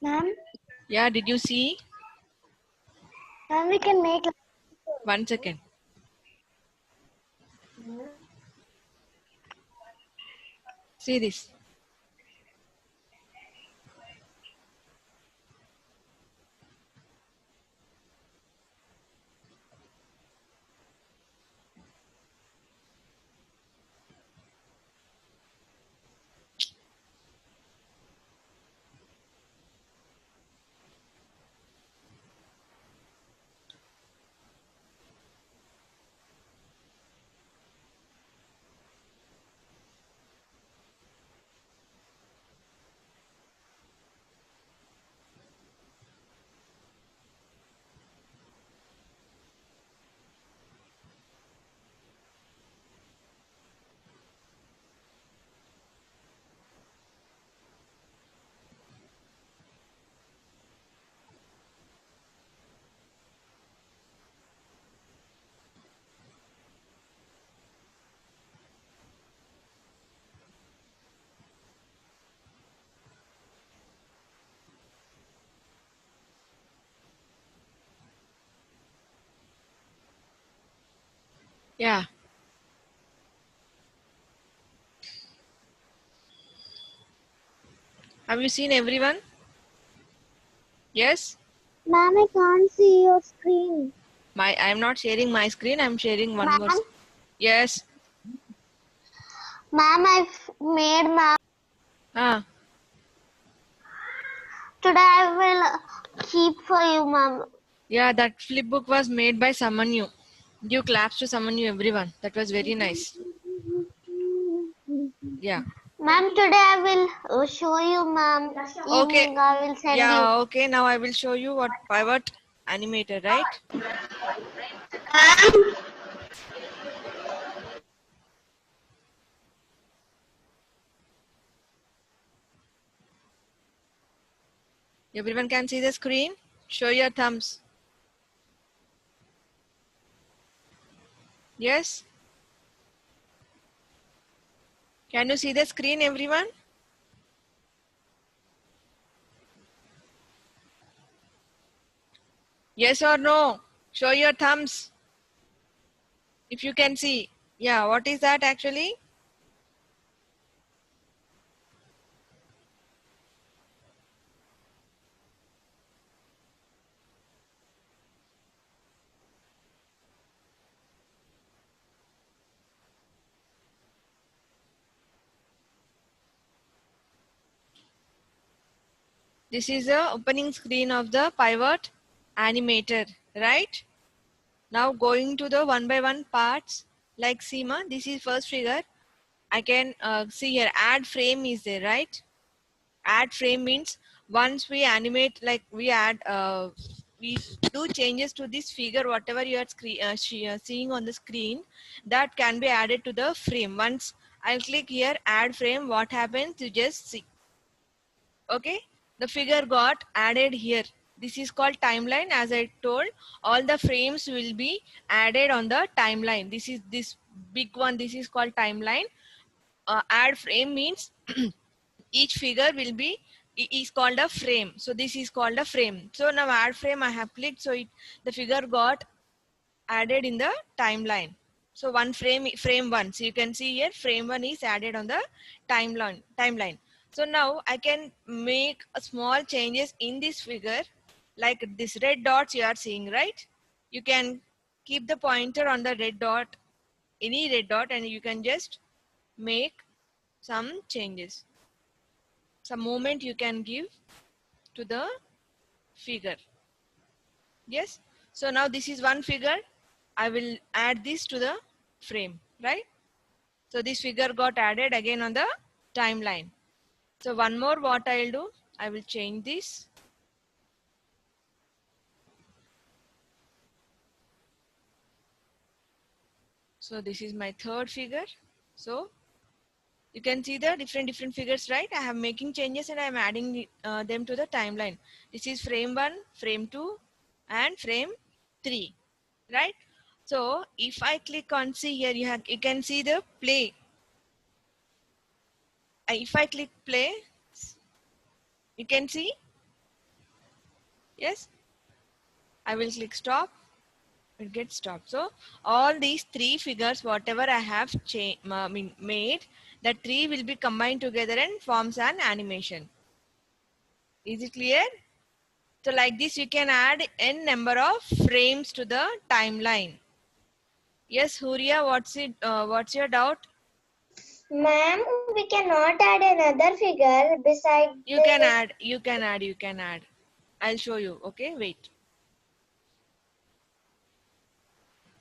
Ma'am, Yeah, did you see? ma'am, we can make. 1 second. See this. Yeah. Have you seen everyone? Yes? Ma'am, I can't see your screen. I'm not sharing my screen. I'm sharing one more. Ma'am, Yes. ma'am, I've made ma'am. Ah. Today I will keep for you, ma'am. Yeah, that flip book was made by someone new. Give claps to someone new, everyone. That was very nice. Yeah. Ma'am, today I will show you, ma'am. Okay. Evening I will send you. Yeah, okay. Now I will show you what pivot animator, right? Everyone can see the screen? Show your thumbs. Yes? Can you see the screen, everyone? Yes or no? Show your thumbs if you can see. Yeah, what is that actually? This is the opening screen of the pivot animator, right? Now going to the one by one parts like Seema, this is first figure. I can see here add frame is there, right? Add frame means once we animate, like we add, we do changes to this figure, whatever you are seeing on the screen, that can be added to the frame. Once I'll click here, add frame, what happens? You just see. Okay, the figure got added here. This is called timeline. As I told, all the frames will be added on the timeline. This is this big one. This is called timeline. Add frame means each figure will be is called a frame. So this is called a frame. So now add frame I have clicked, so the figure got added in the timeline. So one frame one, so you can see here frame one is added on the timeline. So now I can make a small changes in this figure, like this red dots you are seeing, right? You can keep the pointer on the red dot, any red dot, and you can just make some changes, some movement you can give to the figure. Yes, so now this is one figure. I will add this to the frame, right? So this figure got added again on the timeline. So one more, what I'll do, I will change this. So this is my third figure. So you can see the different figures, right? I am making changes and I am adding them to the timeline. This is frame 1, frame 2 and frame 3, right? So if I click on see here, you can see the play. If I click play, you can see Yes, I will click stop. It gets stopped. So all these three figures, whatever I have made, that three will be combined together and forms an animation. Is it clear? So like this, you can add n number of frames to the timeline. Yes, Huria, what's it? What's your doubt? Ma'am, we cannot add another figure beside You can this. add. You can add. You can add. I'll show you. Okay, wait.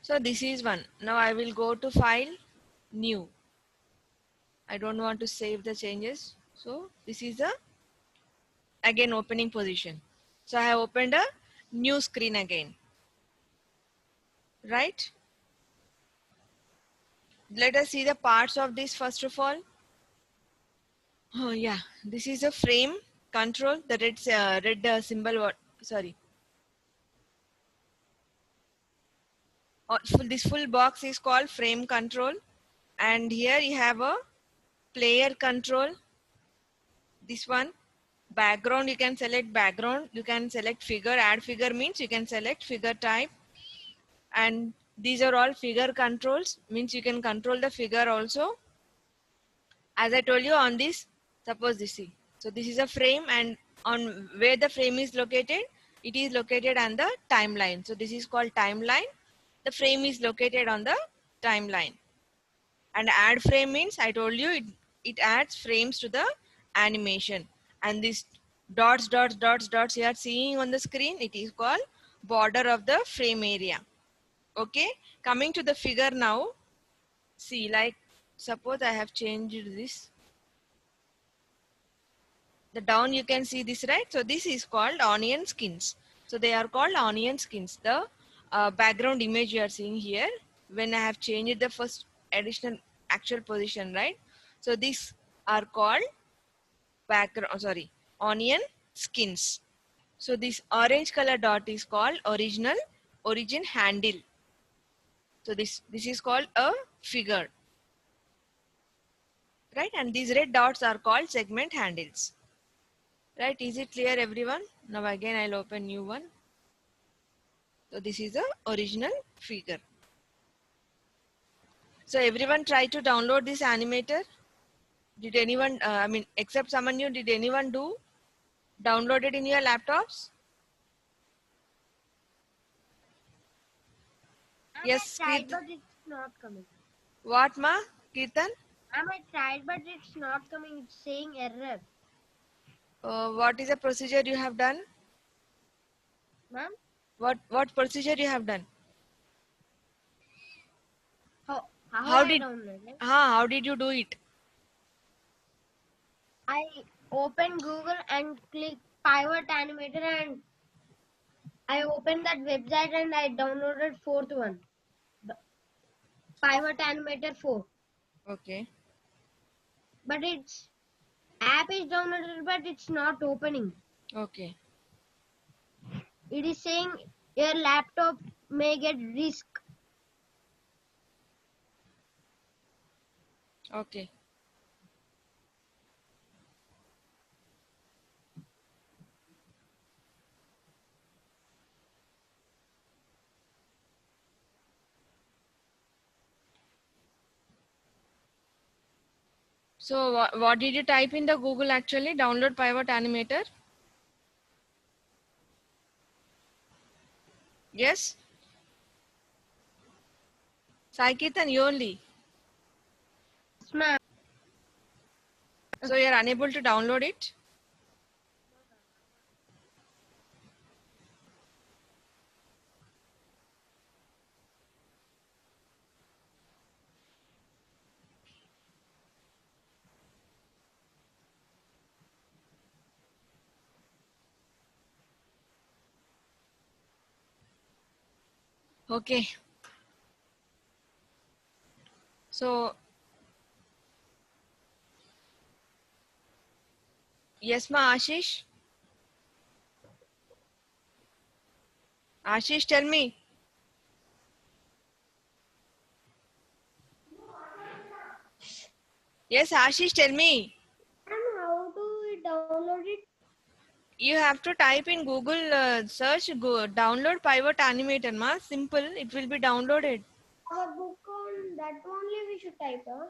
So this is one. Now I will go to file, new. I don't want to save the changes. So this is the again opening position. So I have opened a new screen again. Right? Let us see the parts of this first of all. Oh yeah, this is a frame control. The red symbol. What? Sorry. This full box is called frame control, and here you have a player control. This one background, you can select background, you can select figure. Add figure means you can select figure type, and these are all figure controls, means you can control the figure also. As I told you, on this, suppose this see, so this is a frame, and on where the frame is located, it is located on the timeline. So this is called timeline. The frame is located on the timeline. And add frame means I told you, it adds frames to the animation. And this dots you are seeing on the screen, it is called border of the frame area. Okay, coming to the figure now. See, like suppose I have changed this, the down, you can see this, right? So this is called onion skins. So they are called onion skins. The background image you are seeing here, when I have changed the first additional actual position, right? So these are called background, sorry, onion skins. So this orange color dot is called origin handle. So this is called a figure, right? And these red dots are called segment handles. Right? Is it clear, everyone? Now again I'll open new one. So this is the original figure. So everyone try to download this animator. Did anyone, except someone new, did anyone do download it in your laptops? Yes, I tried, Kirtan. but it's not coming. What, ma? Kirtan? I tried, but it's not coming. It's saying error. What is the procedure you have done? Ma'am, What procedure you have done? how How I did downloaded? how did you do it? I opened Google and click Pivot Animator, and I opened that website and I downloaded fourth one, the Pivot Animator 4. Okay. But its app is downloaded, but it's not opening. Okay. It is saying your laptop may get risk. Okay. So what did you type in the Google actually? Download Pivot Animator? Yes? Saikirtan, you only. Yes, ma'am. So you're unable to download it? Okay. So, yes, ma, Ashish? Ashish, tell me. Yes, Ashish, tell me. And how do we download it? You have to type in Google search, go download Pivot Animator, ma. Simple, it will be downloaded. Our book on that only we should type, huh?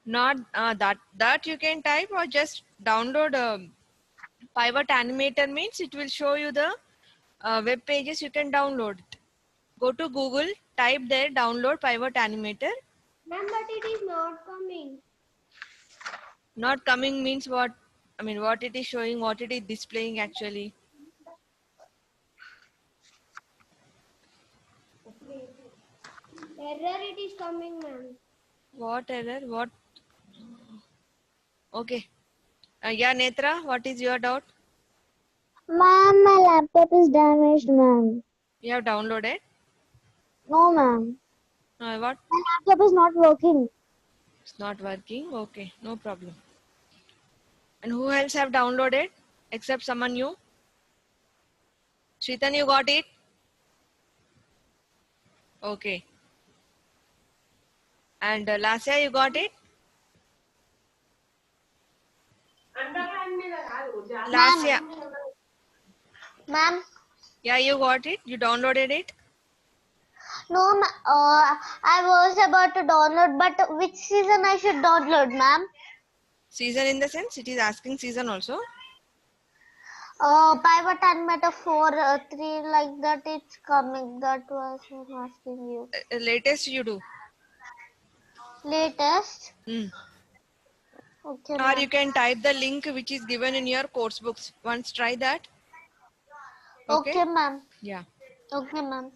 Not that you can type, or just download Pivot Animator means it will show you the web pages you can download it. Go to Google, type there, download Pivot Animator. Ma'am, but it is not coming. Not coming means what? I mean, what it is showing, what it is displaying actually. Error it is coming, ma'am. What error? What? Okay. Yeah, Netra, what is your doubt? Ma'am, my laptop is damaged, ma'am. You have downloaded? No, ma'am. What? My laptop is not working. It's not working. Okay, no problem. And who else have downloaded except someone new? Shritan, you got it? Okay. And Lasya, you got it? Lasya. Ma'am? Yeah, you got it? You downloaded it? No, I was about to download, but which season I should download, ma'am? Season in the sense, it is asking season also. Pivot Animator 4, 3, like that, it's coming. That was I'm asking you. Latest you do. Latest? Hmm. Okay, Or ma'am. you can type the link which is given in your course books. Once try that. Okay, ma'am. Yeah. Okay, ma'am.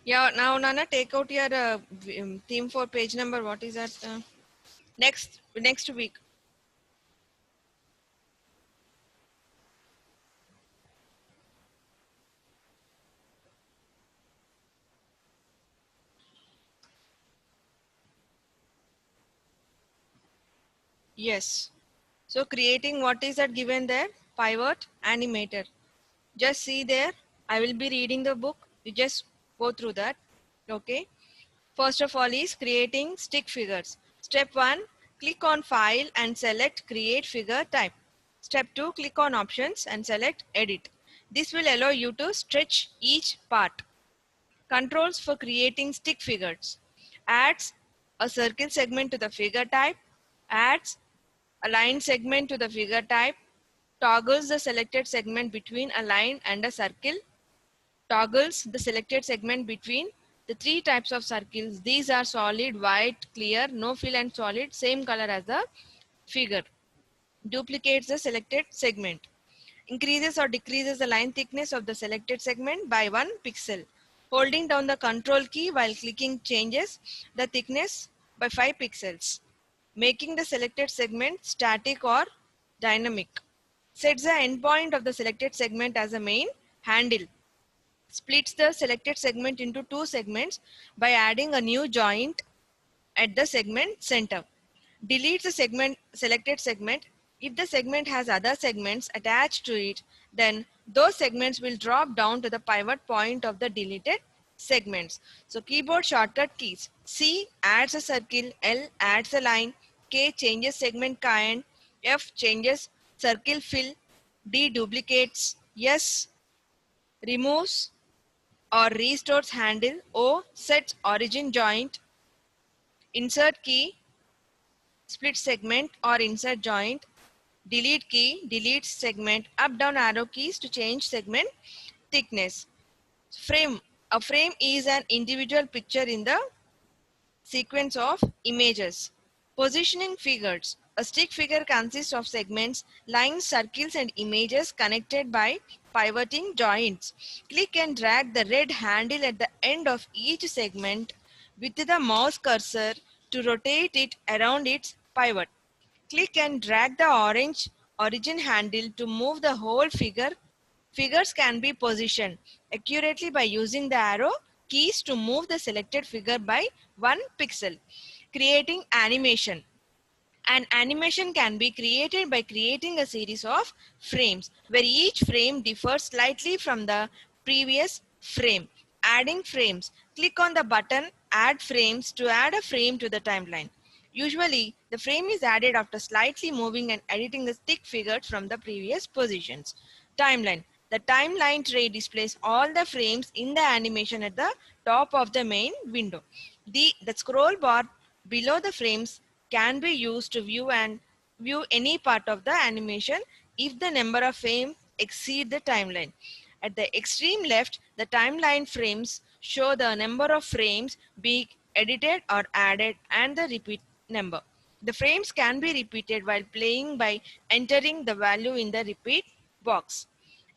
Yeah, now Nana, take out your theme for page number. What is that? Next week. Yes. So creating, what is that given there? Pivot Animator. Just see there. I will be reading the book. You just go through that. Okay. First of all is creating stick figures. Step 1, click on File and select Create Figure Type. Step 2, click on Options and select Edit. This will allow you to stretch each part. Controls for creating stick figures. Adds a circle segment to the figure type. Adds a line segment to the figure type. Toggles the selected segment between a line and a circle. Toggles the selected segment between the three types of circles. These are solid, white, clear, no fill and solid, same color as the figure. Duplicates the selected segment. Increases or decreases the line thickness of the selected segment by 1 pixel. Holding down the control key while clicking changes the thickness by 5 pixels, making the selected segment static or dynamic. Sets the endpoint of the selected segment as a main handle. Splits the selected segment into two segments by adding a new joint at the segment center. Deletes the selected segment. If the segment has other segments attached to it, then those segments will drop down to the pivot point of the deleted segments. So keyboard shortcut keys. C adds a circle, L adds a line, K changes segment kind, F changes circle fill, D duplicates, S removes or restores handle, O sets origin joint, insert key, split segment or insert joint, delete key, deletes segment, up down arrow keys to change segment thickness. Frame. A frame is an individual picture in the sequence of images. Positioning figures. A stick figure consists of segments, lines, circles, and images connected by pivoting joints. Click and drag the red handle at the end of each segment with the mouse cursor to rotate it around its pivot. Click and drag the orange origin handle to move the whole figure. Figures can be positioned accurately by using the arrow keys to move the selected figure by 1 pixel. Creating animation. An animation can be created by creating a series of frames where each frame differs slightly from the previous frame. Adding frames. Click on the button Add Frames to add a frame to the timeline. Usually, the frame is added after slightly moving and editing the stick figures from the previous positions. Timeline. The timeline tray displays all the frames in the animation at the top of the main window. The scroll bar below the frames can be used to view any part of the animation if the number of frames exceed the timeline. At the extreme left, the timeline frames show the number of frames being edited or added and the repeat number. The frames can be repeated while playing by entering the value in the repeat box.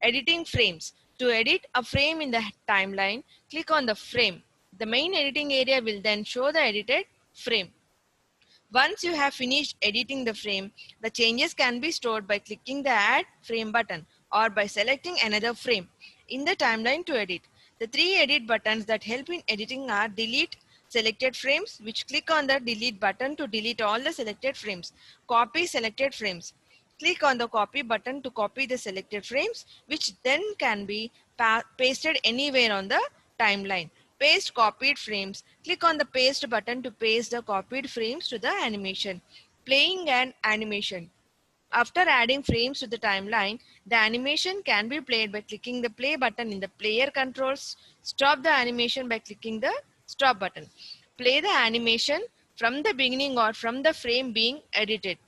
Editing frames. To edit a frame in the timeline, click on the frame. The main editing area will then show the edited frame. Once you have finished editing the frame, the changes can be stored by clicking the Add Frame button or by selecting another frame in the timeline to edit. The three edit buttons that help in editing are Delete Selected Frames, which click on the Delete button to delete all the selected frames. Copy Selected Frames. Click on the Copy button to copy the selected frames, which then can be pasted anywhere on the timeline. Paste copied frames. Click on the Paste button to paste the copied frames to the animation. Playing an animation. After adding frames to the timeline, the animation can be played by clicking the play button in the player controls. Stop the animation by clicking the stop button. Play the animation from the beginning or from the frame being edited.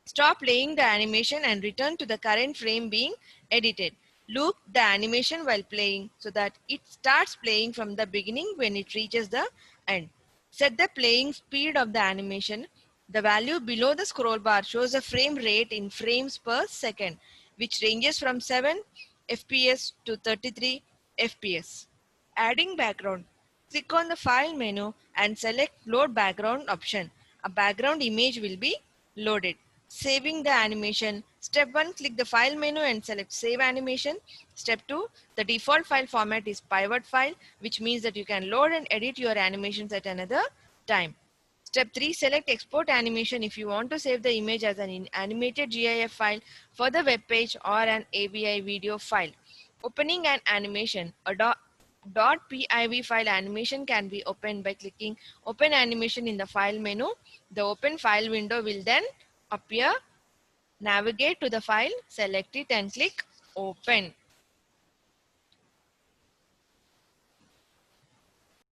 Stop playing the animation and return to the current frame being edited. Loop the animation while playing so that it starts playing from the beginning when it reaches the end. Set the playing speed of the animation. The value below the scroll bar shows the frame rate in frames per second, which ranges from 7 FPS to 33 FPS. Adding background. Click on the File menu and select Load Background option. A background image will be loaded. Saving the animation. Step 1, click the File menu and select Save Animation. Step 2, the default file format is pivot file, which means that you can load and edit your animations at another time. Step 3, select Export Animation if you want to save the image as an animated GIF file for the web page or an AVI video file. Opening an animation. A .piv file animation can be opened by clicking Open Animation in the File menu. The Open File window will then appear. Navigate to the file, select it and click Open.